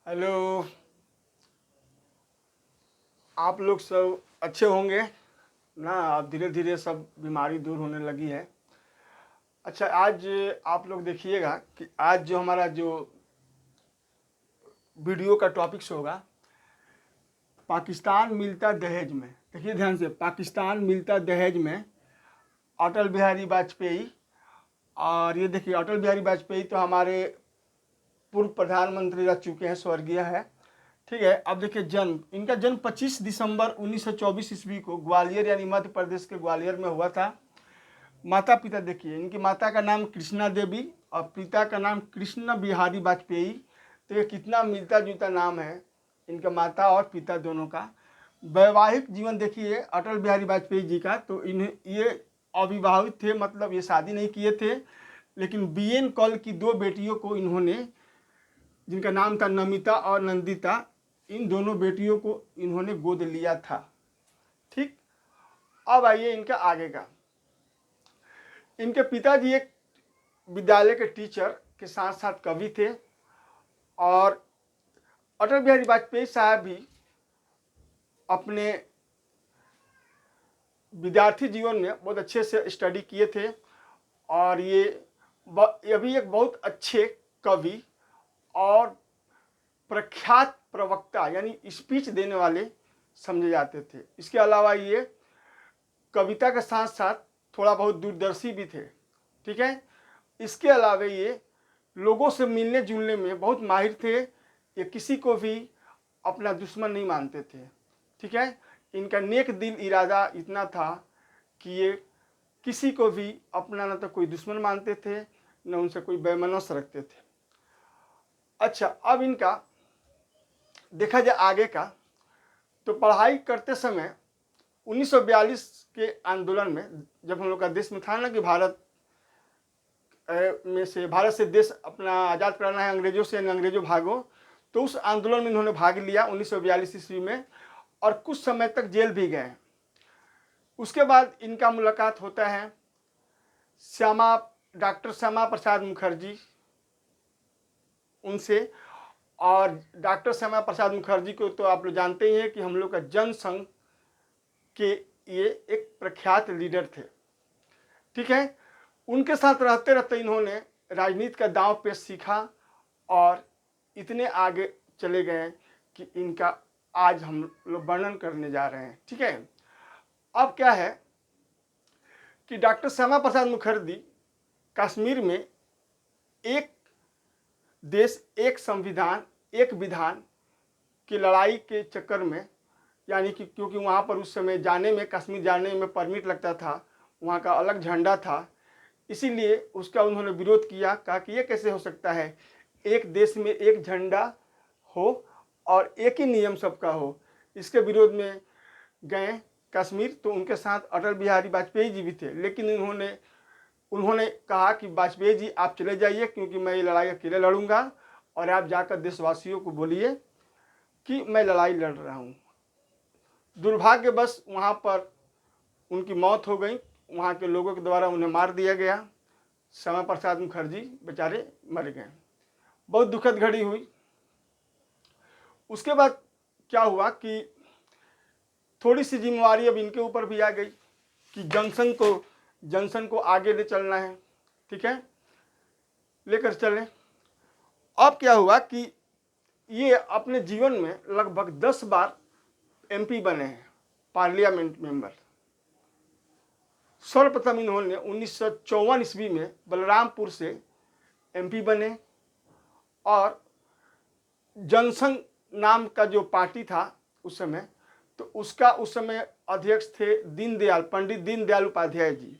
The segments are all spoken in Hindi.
हेलो। आप लोग सब अच्छे होंगे ना। अब धीरे धीरे सब बीमारी दूर होने लगी है। अच्छा, आज आप लोग देखिएगा कि आज जो हमारा जो वीडियो का टॉपिक्स होगा, पाकिस्तान मिलता दहेज में। देखिए ध्यान से, पाकिस्तान मिलता दहेज में अटल बिहारी वाजपेयी। और ये देखिए, अटल बिहारी वाजपेयी तो हमारे पूर्व प्रधानमंत्री रह चुके हैं, स्वर्गीय है। ठीक है। अब देखिए, इनका जन्म 25 दिसंबर 1924 ईस्वी को ग्वालियर यानी मध्य प्रदेश के ग्वालियर में हुआ था। माता पिता देखिए, इनकी माता का नाम कृष्णा देवी और पिता का नाम कृष्ण बिहारी वाजपेयी। तो ये कितना मिलता जुलता नाम है इनका, माता और पिता दोनों का। वैवाहिक जीवन देखिए अटल बिहारी वाजपेयी जी का, तो इन्हें ये अविवाहित थे, मतलब ये शादी नहीं किए थे। लेकिन बीएन कौल की दो बेटियों को इन्होंने, जिनका नाम था नमिता और नंदिता, इन दोनों बेटियों को इन्होंने गोद लिया था। ठीक। अब आइए इनका आगे का। इनके पिताजी एक विद्यालय के टीचर के साथ साथ कवि थे। और अटल बिहारी वाजपेयी साहब भी अपने विद्यार्थी जीवन में बहुत अच्छे से स्टडी किए थे। और ये भी एक बहुत अच्छे कवि और प्रख्यात प्रवक्ता यानी स्पीच देने वाले समझे जाते थे। इसके अलावा ये कविता के साथ साथ थोड़ा बहुत दूरदर्शी भी थे। ठीक है। इसके अलावा ये लोगों से मिलने जुलने में बहुत माहिर थे। ये किसी को भी अपना दुश्मन नहीं मानते थे। ठीक है। इनका नेक दिल इरादा इतना था कि ये किसी को भी अपना न तो कोई दुश्मन मानते थे, न उनसे कोई बैमनस रखते थे। अच्छा, अब इनका देखा जाए आगे का, तो पढ़ाई करते समय 1942 के आंदोलन में, जब हम लोग का देश में था ना कि भारत से देश अपना आज़ाद कराना है अंग्रेजों से, अंग्रेजों भागो, तो उस आंदोलन में इन्होंने भाग लिया 1942 ईस्वी में। और कुछ समय तक जेल भी गए। उसके बाद इनका मुलाकात होता है डॉक्टर श्यामा प्रसाद मुखर्जी उनसे। और डॉक्टर श्यामा प्रसाद मुखर्जी को तो आप लोग जानते ही हैं कि हम लोग का जनसंघ के ये एक प्रख्यात लीडर थे। ठीक है। उनके साथ रहते रहते इन्होंने राजनीति का दांव पेच सीखा और इतने आगे चले गए कि इनका आज हम लोग वर्णन करने जा रहे हैं। ठीक है। अब क्या है कि डॉक्टर श्यामा प्रसाद मुखर्जी कश्मीर में एक देश एक संविधान एक विधान की लड़ाई के चक्कर में, यानी कि क्योंकि वहाँ पर उस समय जाने में, कश्मीर जाने में परमिट लगता था, वहाँ का अलग झंडा था, इसीलिए उसका उन्होंने विरोध किया। कहा कि ये कैसे हो सकता है, एक देश में एक झंडा हो और एक ही नियम सबका हो। इसके विरोध में गए कश्मीर। तो उनके साथ अटल बिहारी वाजपेयी जी भी थे, लेकिन उन्होंने कहा कि वाजपेयी जी आप चले जाइए, क्योंकि मैं ये लड़ाई अकेले लड़ूंगा और आप जाकर देशवासियों को बोलिए कि मैं लड़ाई लड़ रहा हूँ। दुर्भाग्यवश वहाँ पर उनकी मौत हो गई, वहाँ के लोगों के द्वारा उन्हें मार दिया गया। श्यामा प्रसाद मुखर्जी बेचारे मर गए। बहुत दुखद घड़ी हुई। उसके बाद क्या हुआ कि थोड़ी सी जिम्मेवारी अब इनके ऊपर भी आ गई कि जंक्शन को आगे ले चलना है। ठीक है, लेकर चले। अब क्या हुआ कि ये अपने जीवन में लगभग 10 बार एमपी बने हैं, पार्लियामेंट मेंबर। सर्वप्रथम इन्होंने 1954 ईस्वी में बलरामपुर से एमपी बने। और जनसंघ नाम का जो पार्टी था उस समय, तो उसका उस समय अध्यक्ष थे पंडित दीनदयाल उपाध्याय जी।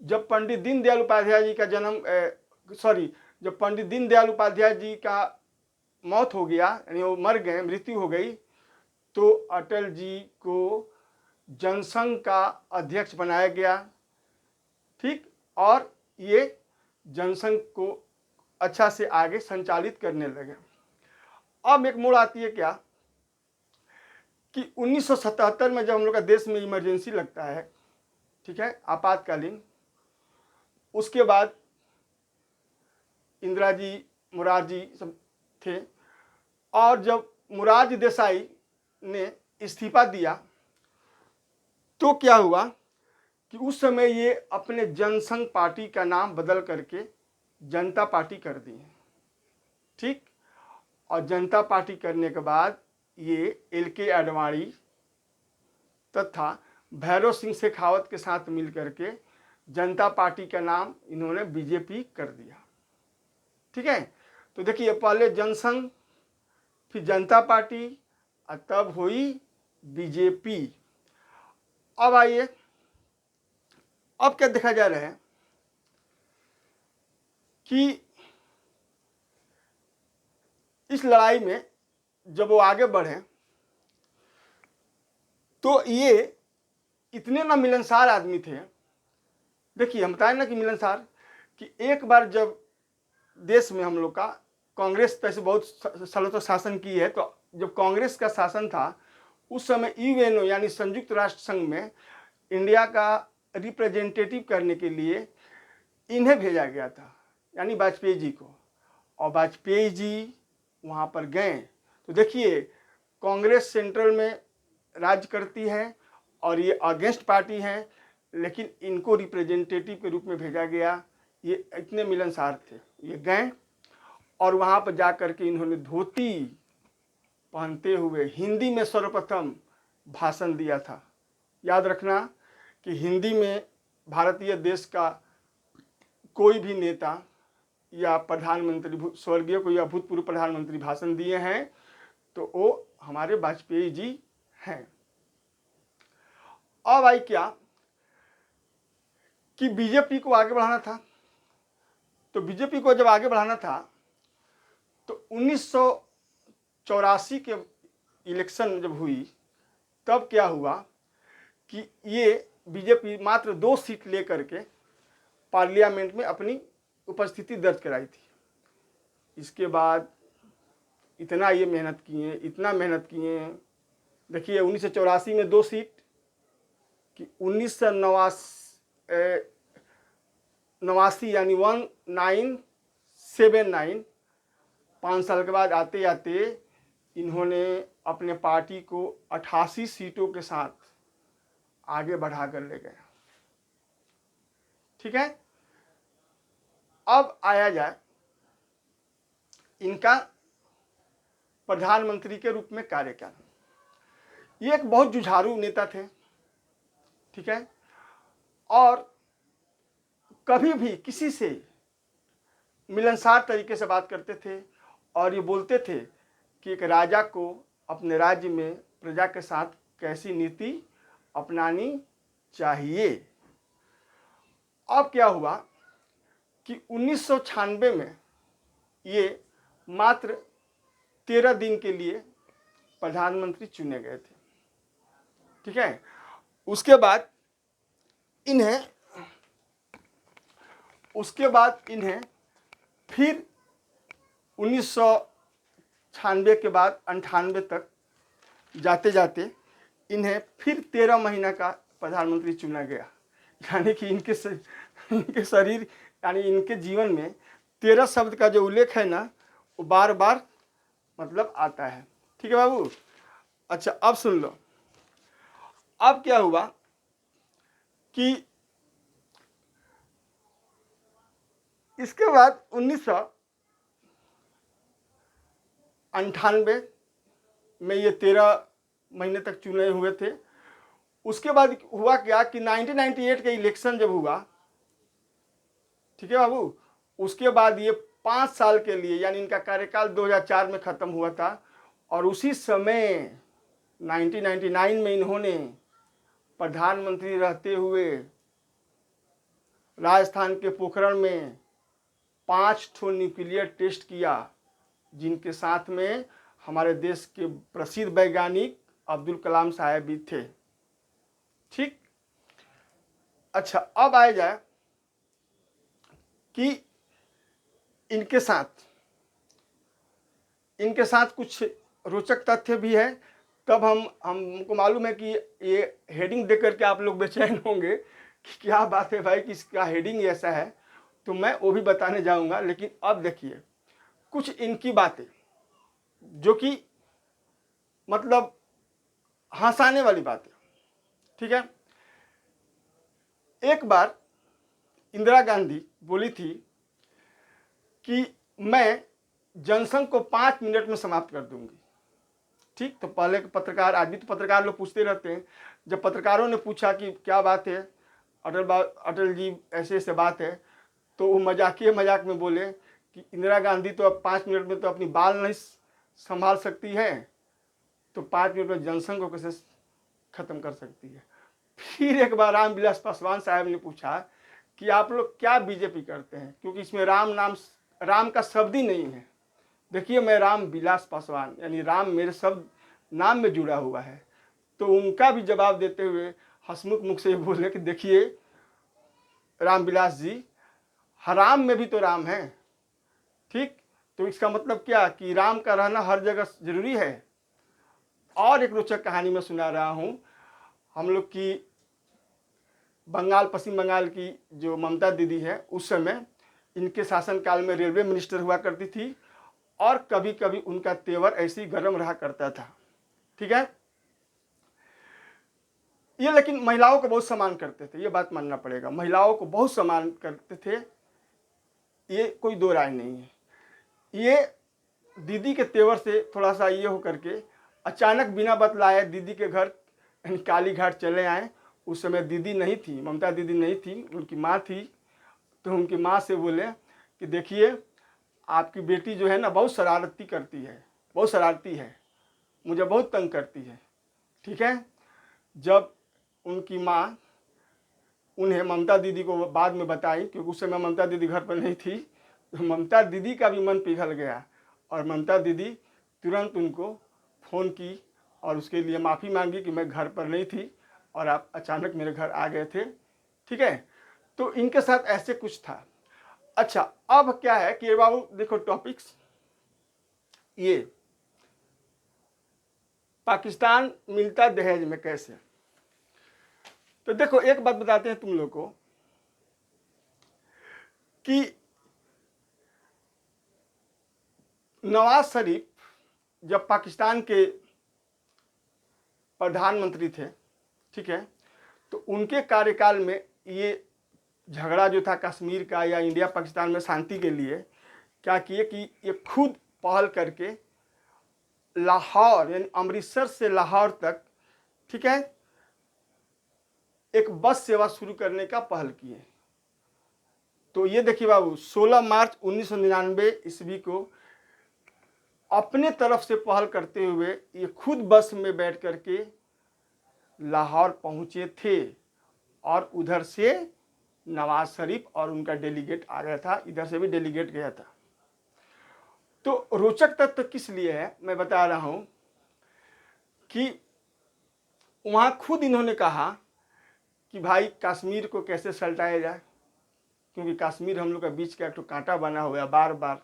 जब पंडित दीनदयाल उपाध्याय जी का जब पंडित दीनदयाल उपाध्याय जी का मौत हो गया, यानी वो मर गए, मृत्यु हो गई, तो अटल जी को जनसंघ का अध्यक्ष बनाया गया। ठीक। और ये जनसंघ को अच्छा से आगे संचालित करने लगे। अब एक मोड़ आती है क्या कि 1977 में जब हम लोग का देश में इमरजेंसी लगता है, ठीक है, आपातकालीन, उसके बाद इंदिरा जी, मुरारजी सब थे, और जब मोरारजी देसाई ने इस्तीफा दिया तो क्या हुआ कि उस समय ये अपने जनसंघ पार्टी का नाम बदल करके जनता पार्टी कर दी। ठीक, और जनता पार्टी करने के बाद ये एल.के. आडवाणी तथा भैरव सिंह शेखावत के साथ मिल करके जनता पार्टी का नाम इन्होंने बीजेपी कर दिया। ठीक है, तो देखिए पहले जनसंघ, फिर जनता पार्टी और तब हुई बीजेपी। अब आइए, अब क्या देखा जा रहा है कि इस लड़ाई में जब वो आगे बढ़े तो ये इतने ना मिलनसार आदमी थे। देखिए हम बताएं ना कि मिलनसार, कि एक बार जब देश में हम लोग का कांग्रेस पैसे बहुत सालों तक शासन की है, तो जब कांग्रेस का शासन था उस समय यूएनओ यानी संयुक्त राष्ट्र संघ में इंडिया का रिप्रेजेंटेटिव करने के लिए इन्हें भेजा गया था, यानी वाजपेयी जी को। और वाजपेयी जी वहाँ पर गए तो देखिए कांग्रेस सेंट्रल में राज्य करती है और ये अगेंस्ट पार्टी है, लेकिन इनको रिप्रेजेंटेटिव के रूप में भेजा गया। ये इतने मिलनसार थे। ये गए और वहाँ पर जा कर के इन्होंने धोती पहनते हुए हिंदी में सर्वप्रथम भाषण दिया था। याद रखना कि हिंदी में भारतीय देश का कोई भी नेता या प्रधानमंत्री, स्वर्गीय को या भूतपूर्व प्रधानमंत्री भाषण दिए हैं तो वो हमारे वाजपेयी जी हैं। अब आई क्या कि बीजेपी को आगे बढ़ाना था। तो बीजेपी को जब आगे बढ़ाना था तो 1984 के इलेक्शन जब हुई तब क्या हुआ कि ये बीजेपी मात्र 2 सीट लेकर के पार्लियामेंट में अपनी उपस्थिति दर्ज कराई थी। इसके बाद इतना ये मेहनत किए, इतना मेहनत किए। देखिए 1984 में 2 सीट, कि 1989 यानी 1979, 5 साल के बाद आते आते इन्होंने अपने पार्टी को 88 सीटों के साथ आगे बढ़ा कर ले गए। ठीक है, अब आया जाए इनका प्रधानमंत्री के रूप में कार्यकाल। ये एक बहुत जुझारू नेता थे। ठीक है, और कभी भी किसी से मिलनसार तरीके से बात करते थे और ये बोलते थे कि एक राजा को अपने राज्य में प्रजा के साथ कैसी नीति अपनानी चाहिए। अब क्या हुआ कि 1996 में ये मात्र 13 दिन के लिए प्रधानमंत्री चुने गए थे। ठीक है, उसके बाद इन्हें फिर 1996 के बाद 98 तक जाते जाते इन्हें फिर 13 महीना का प्रधानमंत्री चुना गया। यानी कि इनके शरीर यानी इनके जीवन में 13 शब्द का जो उल्लेख है ना वो बार बार मतलब आता है। ठीक है बाबू, अच्छा अब सुन लो। अब क्या हुआ कि इसके बाद 1998 में ये 13 महीने तक चुने हुए थे। उसके बाद हुआ क्या कि 1998 के इलेक्शन जब हुआ, ठीक है बाबू, उसके बाद ये 5 साल के लिए, यानी इनका कार्यकाल 2004 में ख़त्म हुआ था। और उसी समय 1999 में इन्होंने प्रधानमंत्री रहते हुए राजस्थान के पोखरण में 5 ठो न्यूक्लियर टेस्ट किया, जिनके साथ में हमारे देश के प्रसिद्ध वैज्ञानिक अब्दुल कलाम साहब भी थे। ठीक, अच्छा अब आया जाए कि इनके साथ कुछ रोचक तथ्य भी है। तब हमको मालूम है कि ये हेडिंग देख करके आप लोग बेचैन होंगे कि क्या बात है भाई कि इसका हेडिंग ऐसा है, तो मैं वो भी बताने जाऊंगा। लेकिन अब देखिए कुछ इनकी बातें। जो कि मतलब हंसाने वाली बात है। ठीक है, एक बार इंदिरा गांधी बोली थी कि मैं जनसंघ को 5 मिनट में समाप्त कर दूंगी। ठीक, तो पहले पत्रकार, आज भी तो पत्रकार लोग पूछते रहते हैं, जब पत्रकारों ने पूछा कि क्या बात है अटल जी, ऐसे ऐसे बात है, तो वो मजाक में बोले कि इंदिरा गांधी तो अब 5 मिनट में तो अपनी बाल नहीं संभाल सकती है, तो 5 मिनट में जनसंघ को कैसे खत्म कर सकती है। फिर एक बार रामविलास पासवान साहब ने पूछा कि आप लोग क्या बीजेपी करते हैं, क्योंकि इसमें राम का शब्द ही नहीं है। देखिए, मैं रामविलास पासवान, यानी राम मेरे शब्द नाम में जुड़ा हुआ है। तो उनका भी जवाब देते हुए हंसमुख मुख से बोले कि देखिए रामविलास जी, हराम में भी तो राम है। ठीक, तो इसका मतलब क्या कि राम का रहना हर जगह जरूरी है। और एक रोचक कहानी मैं सुना रहा हूँ। हम लोग की पश्चिम बंगाल की जो ममता दीदी है, उस समय इनके शासनकाल में रेलवे मिनिस्टर हुआ करती थी, और कभी कभी उनका तेवर ऐसे ही गर्म रहा करता था। ठीक है, ये लेकिन महिलाओं को बहुत सम्मान करते थे, ये बात मानना पड़ेगा, महिलाओं को बहुत सम्मान करते थे, ये कोई दो राय नहीं है। ये दीदी के तेवर से थोड़ा सा ये हो करके अचानक बिना बतलाए दीदी के घर काली घाट चले आए। उस समय दीदी नहीं थी, ममता दीदी नहीं थी, उनकी माँ थी। तो उनकी माँ से बोले कि देखिए, आपकी बेटी जो है ना बहुत शरारती करती है, बहुत शरारती है, मुझे बहुत तंग करती है। ठीक है, जब उनकी माँ उन्हें ममता दीदी को बाद में बताई, क्योंकि उस समय ममता दीदी घर पर नहीं थी, तो ममता दीदी का भी मन पिघल गया, और ममता दीदी तुरंत उनको फ़ोन की और उसके लिए माफ़ी मांगी कि मैं घर पर नहीं थी और आप अचानक मेरे घर आ गए थे। ठीक है, तो इनके साथ ऐसे कुछ था। अच्छा, अब क्या है कि बाबू देखो टॉपिक्स, ये पाकिस्तान मिलता दहेज में कैसे। तो देखो एक बात बताते हैं तुम लोग को कि नवाज शरीफ जब पाकिस्तान के प्रधानमंत्री थे, ठीक है, तो उनके कार्यकाल में ये झगड़ा जो था कश्मीर का या इंडिया पाकिस्तान में शांति के लिए क्या किए कि ये खुद पहल करके लाहौर यानी अमृतसर से लाहौर तक, ठीक है, एक बस सेवा शुरू करने का पहल किए। तो ये देखिए बाबू, 16 मार्च 1999 ईस्वी को अपने तरफ से पहल करते हुए ये खुद बस में बैठ करके लाहौर पहुंचे थे, और उधर से नवाज शरीफ और उनका डेलीगेट आ गया था, इधर से भी डेलीगेट गया था। तो रोचक तथ्य किस लिए है मैं बता रहा हूं कि वहां खुद इन्होंने कहा कि भाई कश्मीर को कैसे सल्टाया जाए, क्योंकि कश्मीर हम लोग का बीच का एक तो कांटा बना हुआ है, बार बार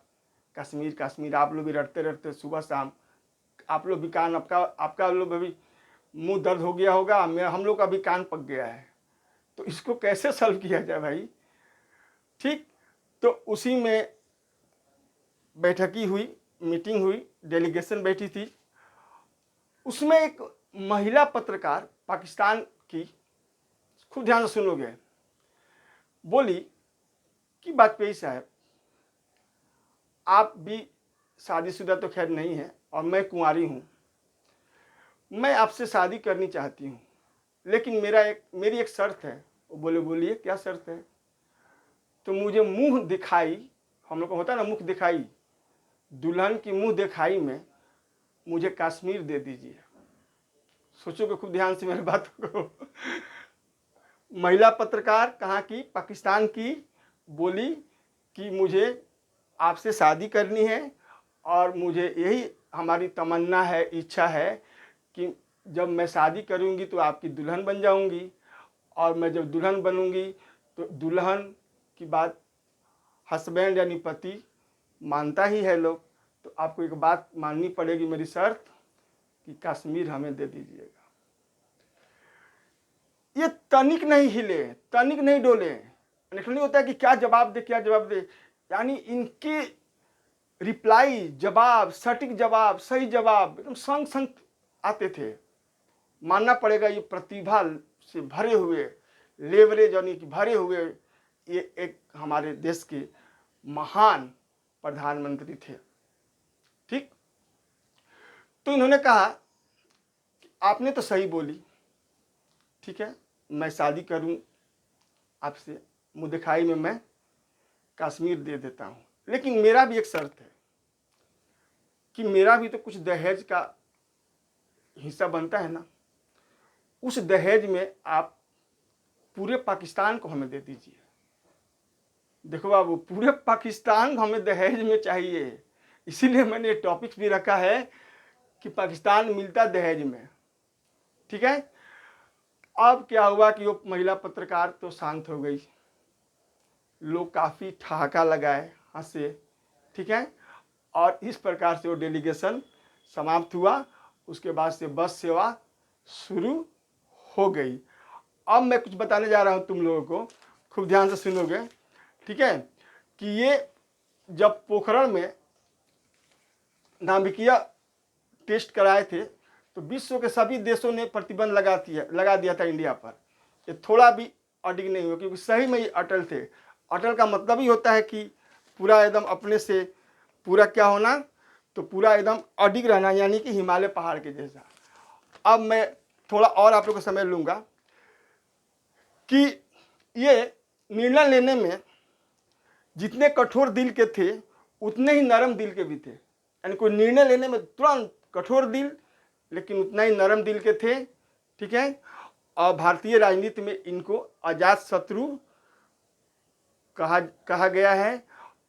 कश्मीर कश्मीर आप लोग भी रटते रटते सुबह शाम, आप लोग भी कान, आपका लोग भी मुंह दर्द हो गया होगा, हम लोग का भी कान पक गया है। तो इसको कैसे सॉल्व किया जाए भाई। ठीक, तो उसी में बैठकी हुई, मीटिंग हुई, डेलीगेशन बैठी थी। उसमें एक महिला पत्रकार पाकिस्तान की, खूब ध्यान से सुनोगे, बोली कि वाजपेयी साहब, आप भी शादीशुदा तो खैर नहीं है और मैं कुंवारी हूँ, मैं आपसे शादी करनी चाहती हूँ, लेकिन मेरी एक शर्त है। वो बोले बोलिए क्या शर्त है। तो मुझे मुंह दिखाई, हम लोग को होता है ना मुख दिखाई, दुल्हन की मुंह दिखाई में मुझे कश्मीर दे दीजिए। सोचोगे खूब ध्यान से मेरी बात को। महिला पत्रकार कहाँ की, पाकिस्तान की, बोली कि मुझे आपसे शादी करनी है और मुझे यही हमारी तमन्ना है, इच्छा है कि जब मैं शादी करूंगी तो आपकी दुल्हन बन जाऊंगी, और मैं जब दुल्हन बनूंगी तो दुल्हन की बात हस्बैंड यानी पति मानता ही है लोग, तो आपको एक बात माननी पड़ेगी, मेरी शर्त कि कश्मीर हमें दे दीजिएगा। ये तनिक नहीं हिले, तनिक नहीं डोले। नहीं होता है कि क्या जवाब दे क्या जवाब दे, यानी इनके रिप्लाई, जवाब, सटीक जवाब, सही जवाब एकदम संग संग आते थे। मानना पड़ेगा ये प्रतिभा से भरे हुए, लेवरेज यानी कि भरे हुए ये एक हमारे देश के महान प्रधानमंत्री थे। ठीक, तो इन्होंने कहा कि आपने तो सही बोली, ठीक है, मैं शादी करूं आपसे, मुंह दिखाई में मैं कश्मीर दे देता हूं, लेकिन मेरा भी एक शर्त है कि मेरा भी तो कुछ दहेज का हिस्सा बनता है ना। उस दहेज में आप पूरे पाकिस्तान को हमें दे दीजिए। देखो बाबू, पूरे पाकिस्तान को हमें दहेज में चाहिए, इसीलिए मैंने टॉपिक भी रखा है कि पाकिस्तान मिलता दहेज में। ठीक है, अब क्या हुआ कि वो महिला पत्रकार तो शांत हो गई, लोग काफ़ी ठहाका लगाए, हंसे। ठीक है, और इस प्रकार से वो डेलीगेशन समाप्त हुआ। उसके बाद से बस सेवा शुरू हो गई। अब मैं कुछ बताने जा रहा हूँ तुम लोगों को, खूब ध्यान से सुनोगे। ठीक है, कि ये जब पोखरण में नाभिकीय टेस्ट कराए थे तो विश्व के सभी देशों ने प्रतिबंध लगा दिया था इंडिया पर। ये थोड़ा भी अडिग नहीं हुआ, क्योंकि सही में ये अटल थे। अटल का मतलब ही होता है कि पूरा एकदम अपने से पूरा क्या होना, तो पूरा एकदम अडिग रहना, यानी कि हिमालय पहाड़ के जैसा। अब मैं थोड़ा और आप लोग का समय लूँगा कि ये निर्णय लेने में जितने कठोर दिल के थे उतने ही नरम दिल के भी थे। यानी कोई निर्णय लेने में तुरंत कठोर दिल, लेकिन उतना ही नरम दिल के थे। ठीक है, और भारतीय राजनीति में इनको अजात शत्रु कहा गया है,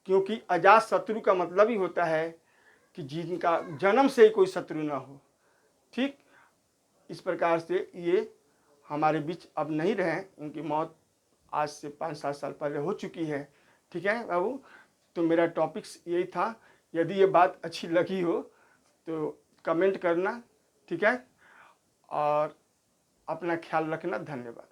क्योंकि अजात शत्रु का मतलब ही होता है कि जिनका जन्म से ही कोई शत्रु ना हो। ठीक, इस प्रकार से ये हमारे बीच अब नहीं रहे, उनकी मौत आज से 5-7 साल पहले हो चुकी है। ठीक है बाबू, तो मेरा टॉपिक्स यही था। यदि ये बात अच्छी लगी हो तो कमेंट करना। ठीक है, और अपना ख्याल रखना। धन्यवाद।